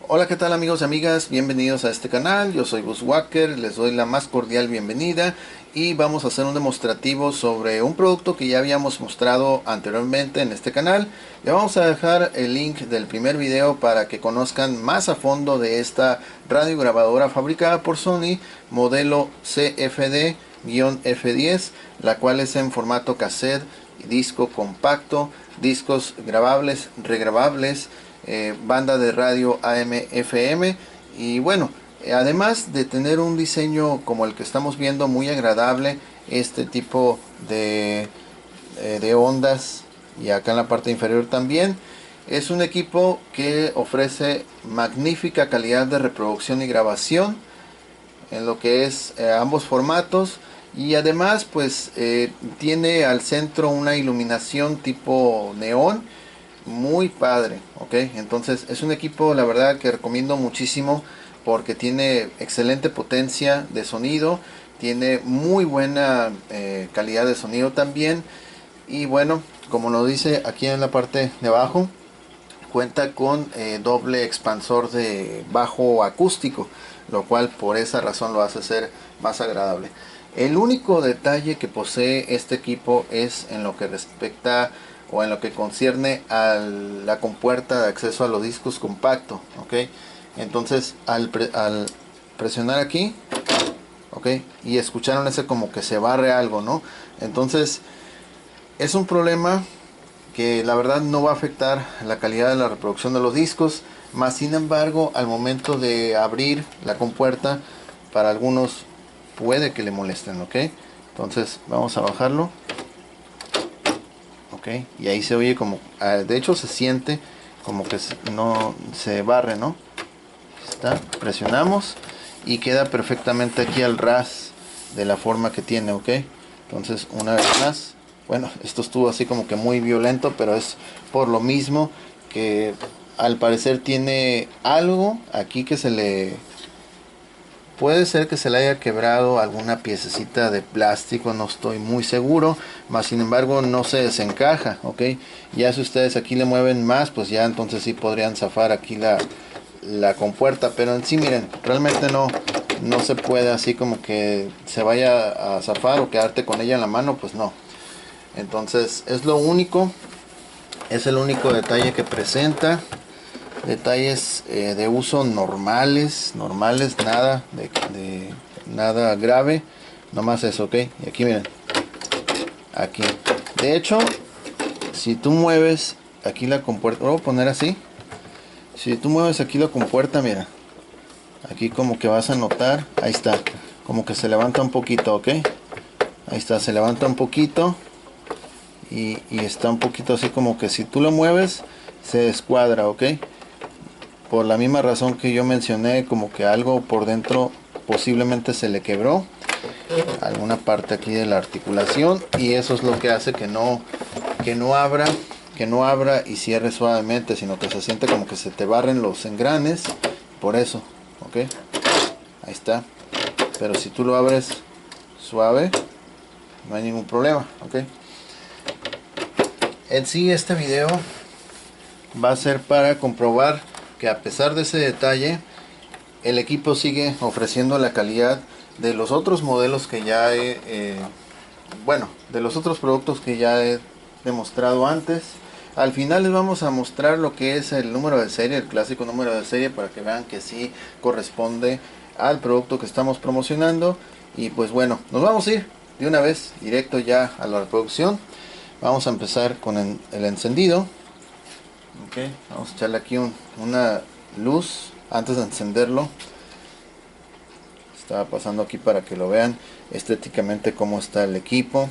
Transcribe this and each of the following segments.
Hola, ¿qué tal amigos y amigas? Bienvenidos a este canal. Yo soy Bushwhacker, les doy la más cordial bienvenida y vamos a hacer un demostrativo sobre un producto que ya habíamos mostrado anteriormente en este canal. Le vamos a dejar el link del primer video para que conozcan más a fondo de esta radiograbadora fabricada por Sony, modelo CFD-F10, la cual es en formato cassette, disco compacto, discos grabables, regrabables, banda de radio AM/FM. Y bueno, además de tener un diseño como el que estamos viendo, muy agradable, este tipo de ondas, y acá en la parte inferior también, es un equipo que ofrece magnífica calidad de reproducción y grabación en lo que es ambos formatos. Y además pues tiene al centro una iluminación tipo neón muy padre, ok. Entonces es un equipo, la verdad, que recomiendo muchísimo porque tiene excelente potencia de sonido, tiene muy buena calidad de sonido también. Y bueno, como lo dice aquí en la parte de abajo, cuenta con doble expansor de bajo acústico, lo cual por esa razón lo hace ser más agradable. El único detalle que posee este equipo es en lo que respecta o en lo que concierne a la compuerta de acceso a los discos compactos, ok. Entonces al presionar aquí, ok, y escucharon ese como que se barre algo, ¿no? Entonces es un problema que la verdad no va a afectar la calidad de la reproducción de los discos, más sin embargo al momento de abrir la compuerta para algunos puede que le molesten, ok. Entonces vamos a bajarlo, ok, y ahí se oye como, de hecho se siente como que no se barre, ¿no? Está, presionamos y queda perfectamente aquí al ras de la forma que tiene, ok. Entonces una vez más, bueno, esto estuvo así como que muy violento, pero es por lo mismo que al parecer tiene algo aquí que se le puede ser que se le haya quebrado alguna piececita de plástico, no estoy muy seguro, más sin embargo no se desencaja, ok. Ya si ustedes aquí le mueven más, pues ya entonces sí podrían zafar aquí la compuerta, pero en sí miren, realmente no se puede así como que se vaya a zafar o quedarte con ella en la mano, pues no. Entonces es lo único, es el único detalle que presenta. Detalles de uso normales, nada nada grave, nomás eso, ok. Y aquí miren, aquí, de hecho, si tú mueves aquí la compuerta, lo voy a poner así. Si tú mueves aquí la compuerta, mira, aquí como que vas a notar, ahí está, como que se levanta un poquito, ok. Ahí está, se levanta un poquito y está un poquito así como que si tú lo mueves se descuadra, ok. Por la misma razón que yo mencioné, como que algo por dentro posiblemente se le quebró alguna parte aquí de la articulación, y eso es lo que hace que no abra que no abra y cierre suavemente, sino que se siente como que se te barren los engranes, por eso, ok. Ahí está, pero si tú lo abres suave no hay ningún problema, ok. En sí este video va a ser para comprobar que a pesar de ese detalle el equipo sigue ofreciendo la calidad de los otros modelos que ya bueno, de los otros productos que ya he demostrado antes. Al final les vamos a mostrar lo que es el número de serie, el clásico número de serie, para que vean que sí corresponde al producto que estamos promocionando. Y pues bueno, nos vamos a ir de una vez directo ya a la reproducción. Vamos a empezar con el encendido. Ok, vamos a echarle aquí una luz antes de encenderlo. Estaba pasando aquí para que lo vean estéticamente cómo está el equipo.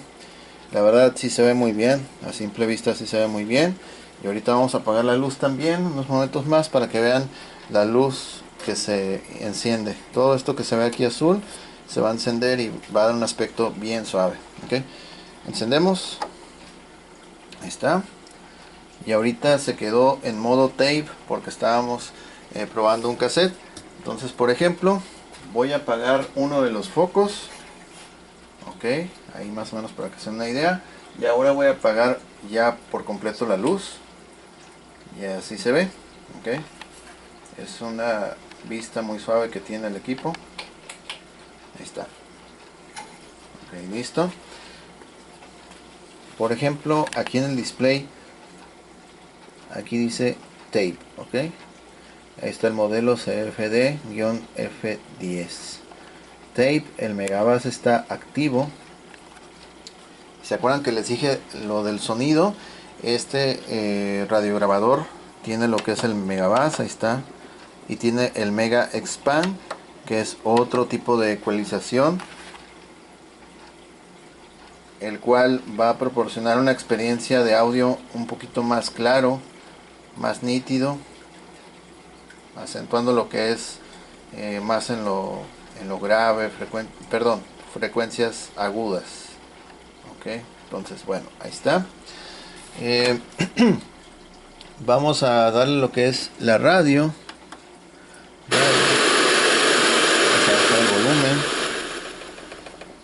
La verdad sí se ve muy bien, a simple vista sí se ve muy bien. Y ahorita vamos a apagar la luz también unos momentos más para que vean la luz que se enciende. Todo esto que se ve aquí azul se va a encender y va a dar un aspecto bien suave, ¿ok? Encendemos, ahí está. Y ahorita se quedó en modo tape porque estábamos probando un cassette. Entonces, por ejemplo, voy a apagar uno de los focos, ok, ahí más o menos para que se den una idea. Y ahora voy a apagar ya por completo la luz y así se ve, ok. Es una vista muy suave que tiene el equipo. Ahí está. Ok, listo. Por ejemplo, aquí en el display, aquí dice tape, ok. Ahí está el modelo CFD-F10 tape. El Megabass está activo. ¿Se acuerdan que les dije lo del sonido? Este radiograbador tiene lo que es el Megabass, ahí está, y tiene el Mega Expand, que es otro tipo de ecualización, el cual va a proporcionar una experiencia de audio un poquito más claro, más nítido, acentuando lo que es más en lo grave, frecuencias agudas. Ok, entonces bueno, ahí está. Vamos a darle lo que es la radio. Vamos a bajar el volumen,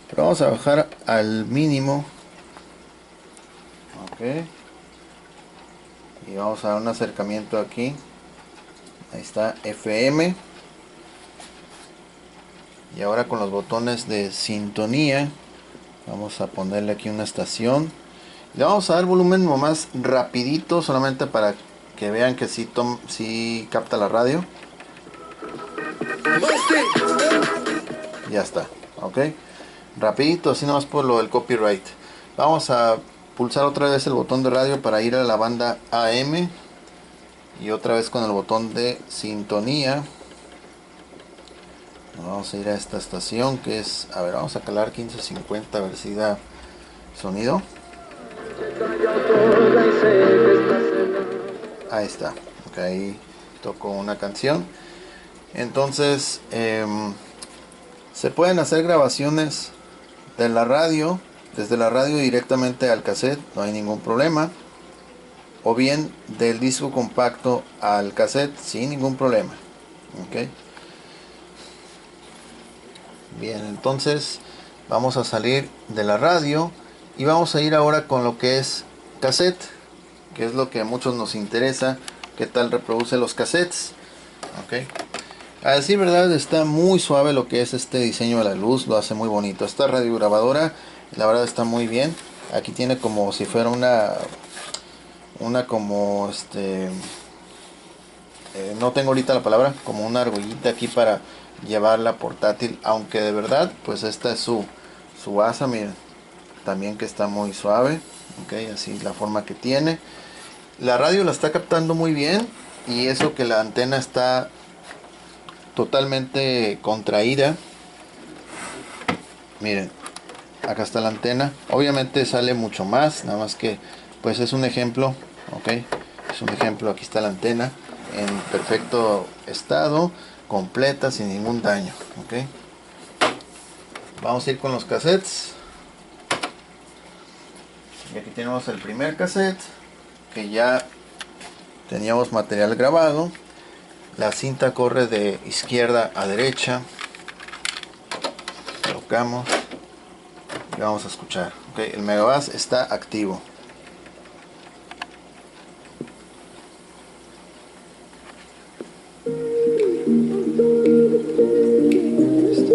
pero vamos a bajar al mínimo. Ok, y vamos a dar un acercamiento aquí. Ahí está, FM. Y ahora con los botones de sintonía vamos a ponerle aquí una estación. Le vamos a dar volumen más rapidito, solamente para que vean que sí capta la radio. Ya está, ok. Rapidito, así nomás por lo del copyright. Vamos a pulsar otra vez el botón de radio para ir a la banda AM. Y otra vez con el botón de sintonía. Vamos a ir a esta estación que es, a ver, vamos a calar 1550 a ver si da sonido. Ahí está, ok, ahí toco una canción. Entonces se pueden hacer grabaciones de la radio, desde la radio directamente al cassette, no hay ningún problema, o bien del disco compacto al cassette sin ningún problema. Ok, bien, entonces vamos a salir de la radio y vamos a ir ahora con lo que es cassette, que es lo que a muchos nos interesa. ¿Qué tal reproduce los cassettes? Ok, a decir verdad, está muy suave lo que es este diseño de la luz, lo hace muy bonito. Esta radiograbadora, la verdad, está muy bien. Aquí tiene como si fuera una como no tengo ahorita la palabra, como una argollita aquí para llevarla portátil, aunque de verdad, pues esta es su asa, miren, también que está muy suave. Ok, así la forma que tiene. La radio la está captando muy bien, y eso que la antena está totalmente contraída. Miren, acá está la antena. Obviamente sale mucho más, nada más que pues es un ejemplo. Ok, es un ejemplo. Aquí está la antena en perfecto estado, completa, sin ningún daño. Ok, vamos a ir con los cassettes. Y aquí tenemos el primer cassette, que ya teníamos material grabado. La cinta corre de izquierda a derecha. Colocamos y vamos a escuchar. Okay, el Megabass está activo. Está.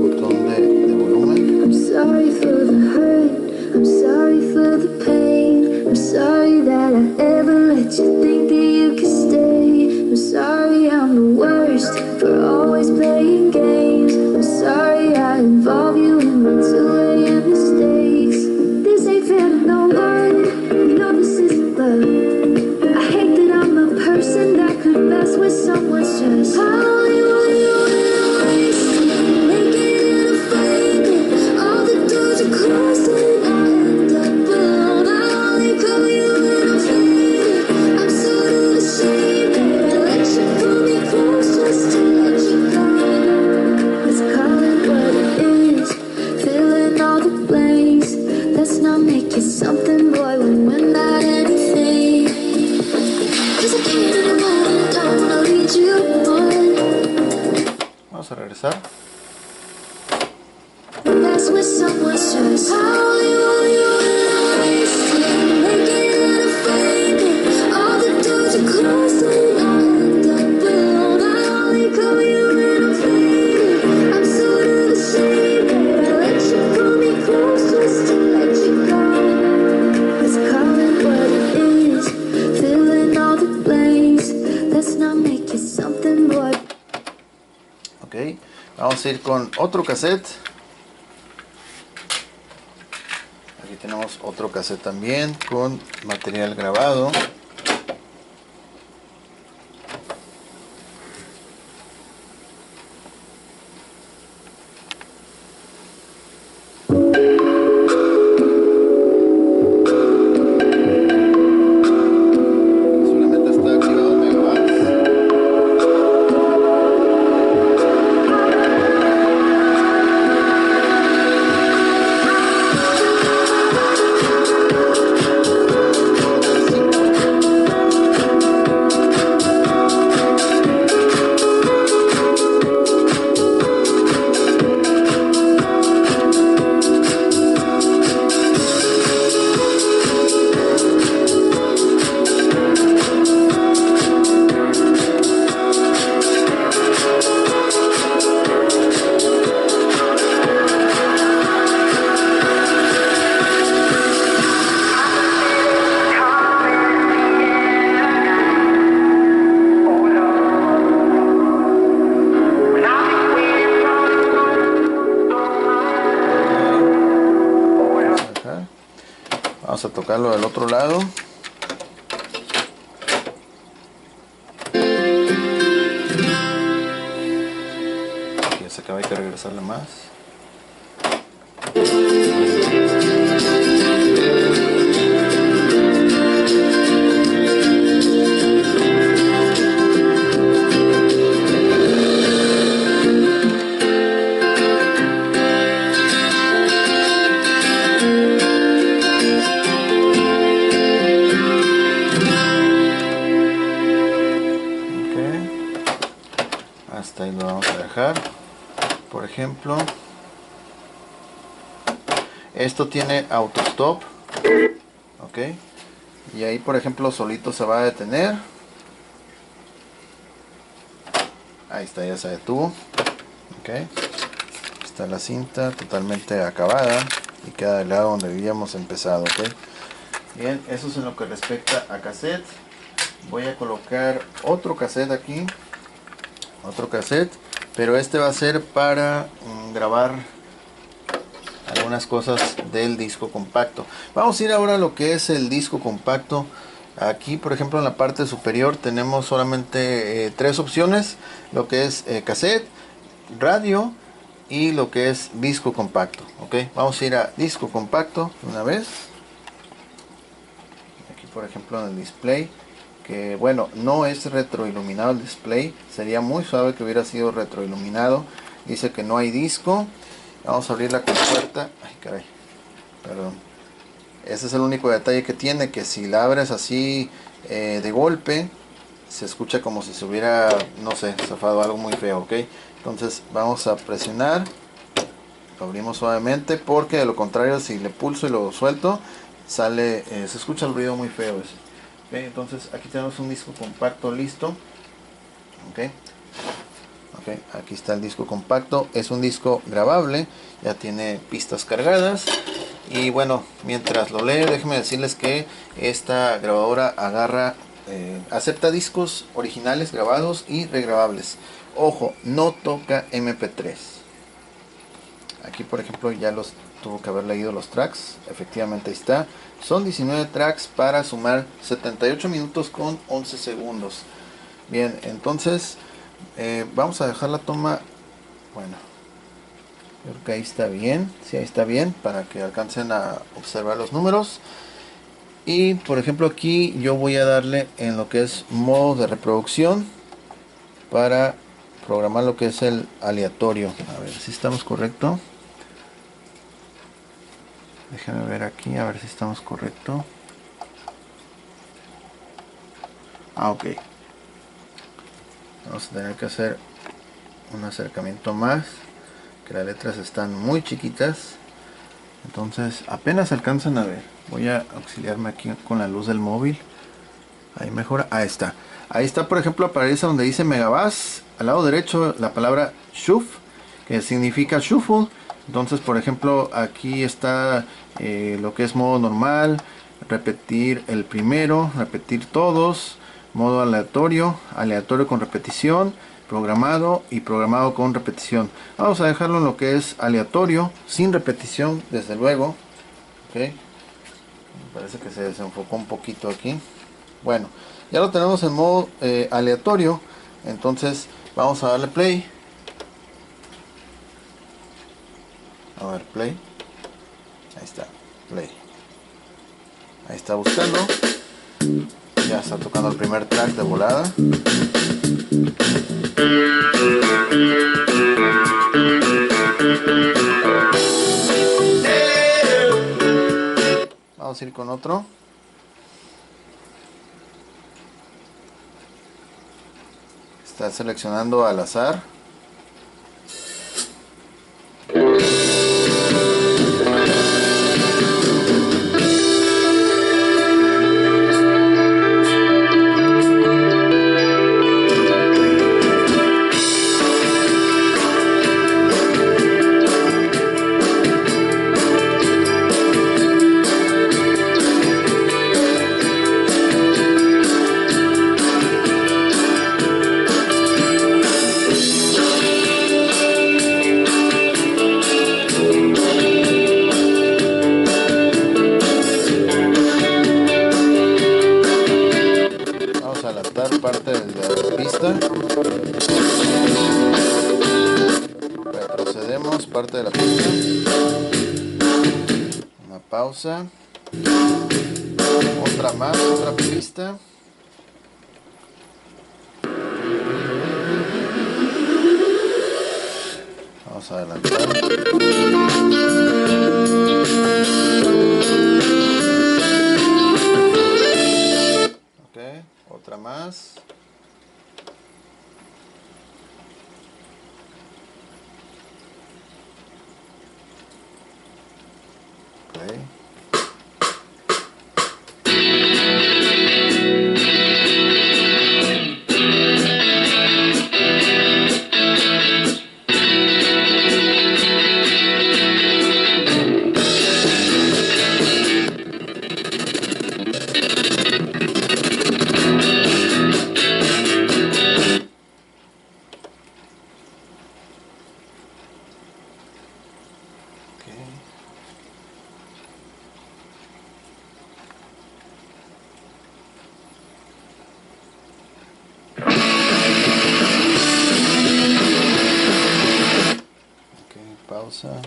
Botón de volumen. I'm sorry for the hurt. I'm sorry for the pain. I'm sorry that I ever let you think that you could stay. I'm sorry I'm the worst for always playing games. I'm sorry I involve you in my 2 a.m. mistakes. This ain't fair to no one. No, this isn't love. I hate that I'm the person that could mess with someone's just. I only want you in a waste. Make it in a fake. All the doors are closed and I end up alone. I only call you when I'm faded. I'm sort of ashamed that I let you pull me close just to let you go. Let's call it what it is. Fill in all the blanks. Let's not make it something, boy, when we're not anything. 'Cause I can't anymore and I don't wanna lead you on. Vamos a regresar. That's with someone's just. I only want you in a waste. Make it out of fake. All the doors are closed and Ok, vamos a ir con otro cassette. Aquí tenemos otro cassette también con material grabado. Vamos a tocarlo del otro lado. Aquí ya se acaba, hay que regresarle más. Hasta ahí lo vamos a dejar. Por ejemplo, esto tiene auto stop, ok, y ahí por ejemplo solito se va a detener. Ahí está, ya se detuvo. Ok, está la cinta totalmente acabada y queda del lado donde habíamos empezado. Ok, bien, eso es en lo que respecta a cassette. Voy a colocar otro cassette aquí, otro cassette, pero este va a ser para grabar algunas cosas del disco compacto. Vamos a ir ahora a lo que es el disco compacto. Aquí por ejemplo en la parte superior tenemos solamente tres opciones, lo que es cassette, radio y lo que es disco compacto. Ok, vamos a ir a disco compacto una vez. Aquí por ejemplo en el display, que bueno, no es retroiluminado el display, sería muy suave que hubiera sido retroiluminado. Dice que no hay disco. Vamos a abrir la compuerta. Ay, caray, perdón. Ese es el único detalle que tiene, que si la abres así de golpe, se escucha como si se hubiera, no sé, zafado algo muy feo. Ok, entonces vamos a presionar, lo abrimos suavemente, porque de lo contrario si le pulso y lo suelto, sale, se escucha el ruido muy feo ese. Okay, entonces aquí tenemos un disco compacto listo. Ok, aquí está el disco compacto. Es un disco grabable, ya tiene pistas cargadas. Y bueno, mientras lo lee, déjenme decirles que esta grabadora agarra, acepta discos originales grabados y regrabables. Ojo, no toca MP3. Aquí por ejemplo ya los tuvo que haber leído los tracks. Efectivamente ahí está. Son 19 tracks para sumar 78 minutos con 11 segundos. Bien, entonces vamos a dejar la toma. Bueno, creo que ahí está bien. Sí, ahí está bien, para que alcancen a observar los números. Y por ejemplo aquí yo voy a darle en lo que es modo de reproducción para programar lo que es el aleatorio. A ver si estamos correcto. Déjenme ver aquí, a ver si estamos correcto. Ok. Vamos a tener que hacer un acercamiento más, que las letras están muy chiquitas, entonces apenas alcanzan a ver. Voy a auxiliarme aquí con la luz del móvil. Ahí mejora. Ahí está. Ahí está, por ejemplo, aparece donde dice Megabass. Al lado derecho la palabra shuffle, que significa shuffle. Entonces, por ejemplo, aquí está lo que es modo normal, repetir el primero, repetir todos, modo aleatorio, aleatorio con repetición, programado y programado con repetición. Vamos a dejarlo en lo que es aleatorio, sin repetición, desde luego. Ok, me parece que se desenfocó un poquito aquí. Bueno, ya lo tenemos en modo aleatorio. Entonces vamos a darle play. A ver, play. Ahí está, play. Ahí está buscando. Ya está tocando el primer track de volada. Vamos a ir con otro. Está seleccionando al azar. Parte de la pista, retrocedemos parte de la pista, una pausa, otra más, otra pista, vamos a adelantar, ok, otra más. Pausa.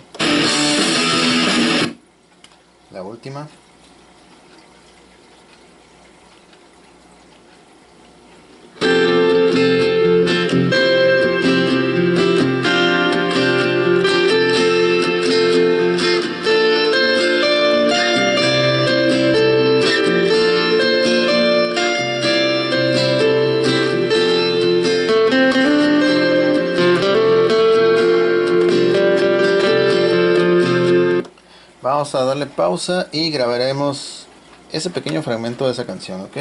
La última. Vamos a darle pausa y grabaremos ese pequeño fragmento de esa canción, ¿ok?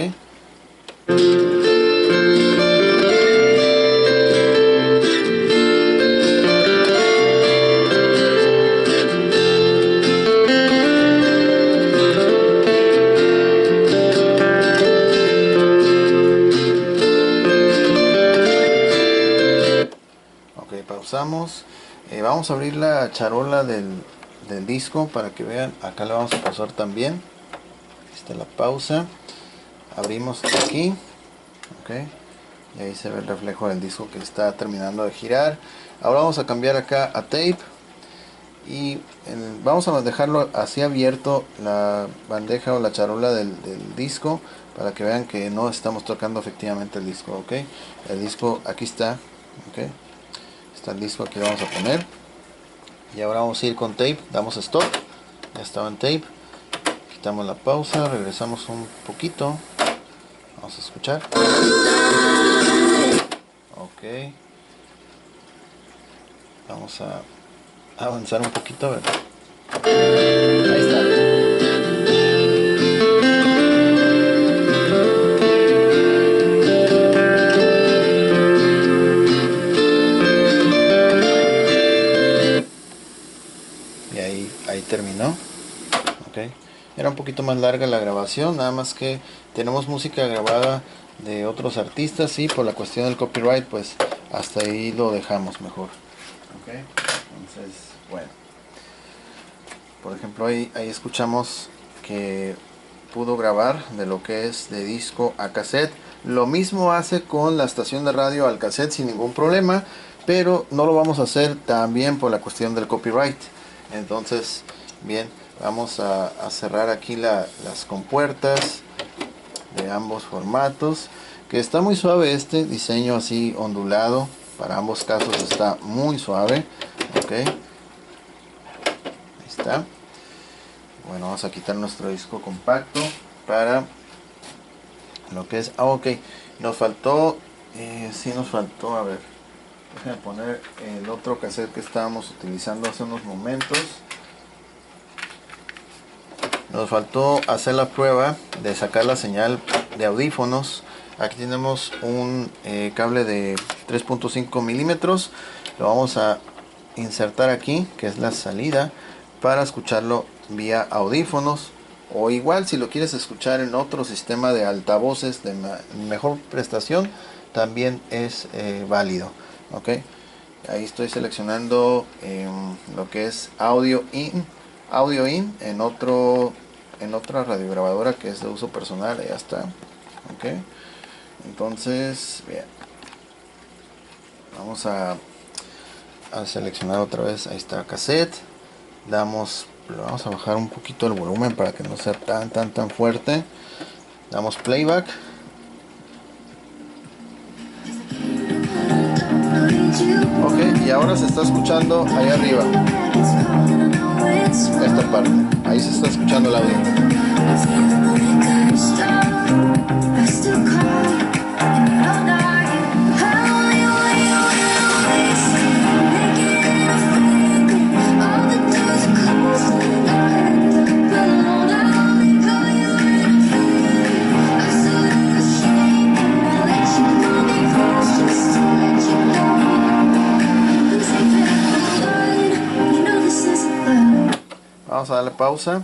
Ok, pausamos. Vamos a abrir la charola del disco para que vean. Acá le vamos a pausar también. Aquí está la pausa. Abrimos aquí, ok, y ahí se ve el reflejo del disco que está terminando de girar. Ahora vamos a cambiar acá a tape y vamos a dejarlo así abierto, la bandeja o la charola del disco, para que vean que no estamos tocando efectivamente el disco, ok. El disco aquí está, ok, está el disco, aquí lo vamos a poner. Y ahora vamos a ir con tape, damos stop, ya estaba en tape, quitamos la pausa, regresamos un poquito, vamos a escuchar, ok, vamos a avanzar un poquito, ¿verdad? Ahí está. Ahí terminó, ok. Era un poquito más larga la grabación, nada más que tenemos música grabada de otros artistas y por la cuestión del copyright pues hasta ahí lo dejamos mejor. Okay. Entonces, bueno, por ejemplo ahí escuchamos que pudo grabar de lo que es de disco a cassette. Lo mismo hace con la estación de radio al cassette sin ningún problema, pero no lo vamos a hacer también por la cuestión del copyright. Entonces, bien, vamos a cerrar aquí las compuertas de ambos formatos, que está muy suave este diseño así ondulado. Para ambos casos está muy suave. Ok, ahí está. Bueno, vamos a quitar nuestro disco compacto para lo que es... ok, nos faltó, sí nos faltó, a ver, déjenme poner el otro cassette que estábamos utilizando hace unos momentos. Nos faltó hacer la prueba de sacar la señal de audífonos. Aquí tenemos un cable de 3.5 milímetros. Lo vamos a insertar aquí, que es la salida, para escucharlo vía audífonos. O igual si lo quieres escuchar en otro sistema de altavoces de mejor prestación, también es válido. Ok, ahí estoy seleccionando lo que es audio in en otra radiograbadora que es de uso personal. Ya está. Ok, entonces bien, vamos a seleccionar otra vez. Ahí está cassette. Le vamos a bajar un poquito el volumen para que no sea tan fuerte. Damos playback. Ok, y ahora se está escuchando ahí arriba, esta parte, ahí se está escuchando el audio. Vamos a darle pausa.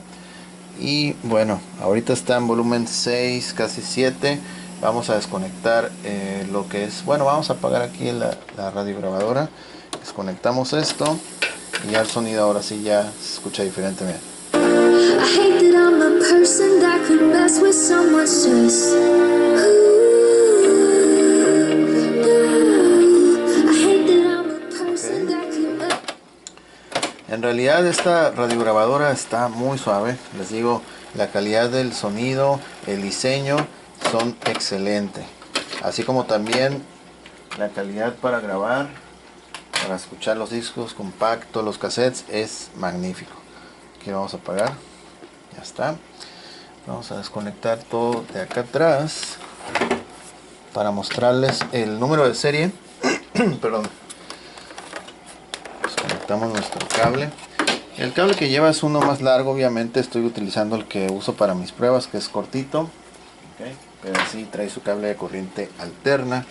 Y bueno, ahorita está en volumen 6, casi 7. Vamos a desconectar lo que es... Bueno, vamos a apagar aquí la radiograbadora. Desconectamos esto. Y ya el sonido ahora sí ya se escucha diferente. Miren. En realidad esta radiograbadora está muy suave. Les digo, la calidad del sonido, el diseño son excelentes. Así como también la calidad para grabar, para escuchar los discos compactos, los cassettes, es magnífico. Aquí vamos a apagar. Ya está. Vamos a desconectar todo de acá atrás para mostrarles el número de serie. Perdón. Desconectamos nuestro cable. El cable que lleva es uno más largo, obviamente estoy utilizando el que uso para mis pruebas, que es cortito. Okay. Pero sí trae su cable de corriente alterna.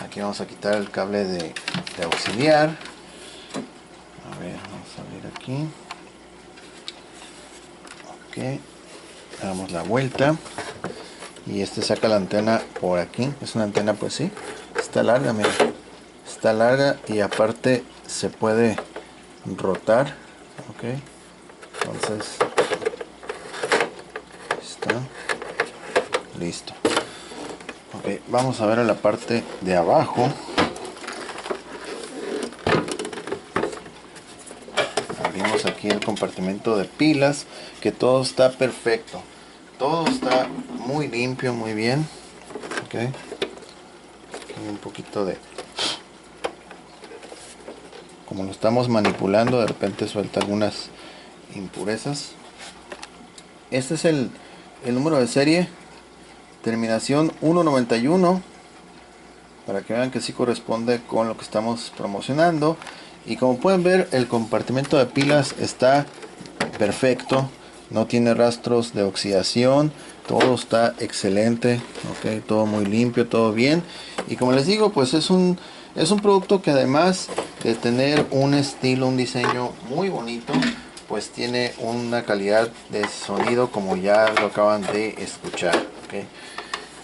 Aquí vamos a quitar el cable de auxiliar. A ver, vamos a abrir aquí. Ok, damos la vuelta y este saca la antena por aquí. Es una antena, pues sí, está larga, mira, está larga y aparte se puede rotar. Ok, entonces está listo. Ok, vamos a ver a la parte de abajo. Abrimos aquí el compartimento de pilas, que todo está perfecto, todo está muy limpio, muy bien. Ok, aquí un poquito de, como lo estamos manipulando, de repente suelta algunas impurezas. Este es el número de serie, terminación 191, para que vean que sí corresponde con lo que estamos promocionando. Y como pueden ver, el compartimento de pilas está perfecto, no tiene rastros de oxidación, todo está excelente. Ok, todo muy limpio, todo bien. Y como les digo, pues es un producto que además de tener un estilo, un diseño muy bonito, pues tiene una calidad de sonido como ya lo acaban de escuchar. Okay.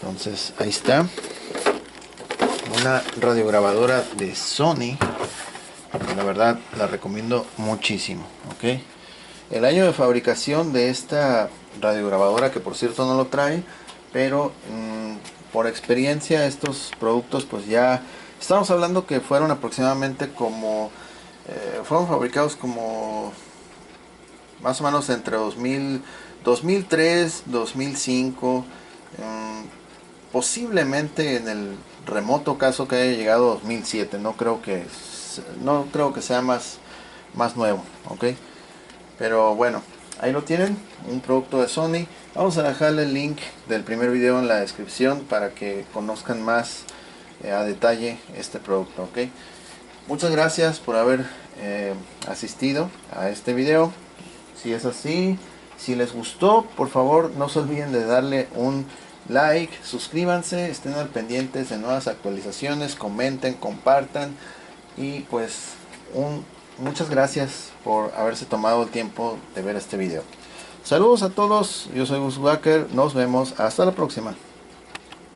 Entonces ahí está, una radiograbadora de Sony. La verdad la recomiendo muchísimo. ¿Ok? El año de fabricación de esta radiograbadora, que por cierto no lo trae, pero por experiencia estos productos pues ya estamos hablando que fueron aproximadamente como fueron fabricados como más o menos entre 2003, 2005, posiblemente en el remoto caso que haya llegado 2007. No creo que sea más nuevo. ¿Ok? Pero bueno, ahí lo tienen, un producto de Sony. Vamos a dejarle el link del primer video en la descripción para que conozcan más a detalle este producto. ¿Ok? Muchas gracias por haber asistido a este video. Si es así, si les gustó, por favor no se olviden de darle un like, suscríbanse, estén al pendientes de nuevas actualizaciones, comenten, compartan y pues muchas gracias por haberse tomado el tiempo de ver este video. Saludos a todos, yo soy Gus Wacker, nos vemos, hasta la próxima.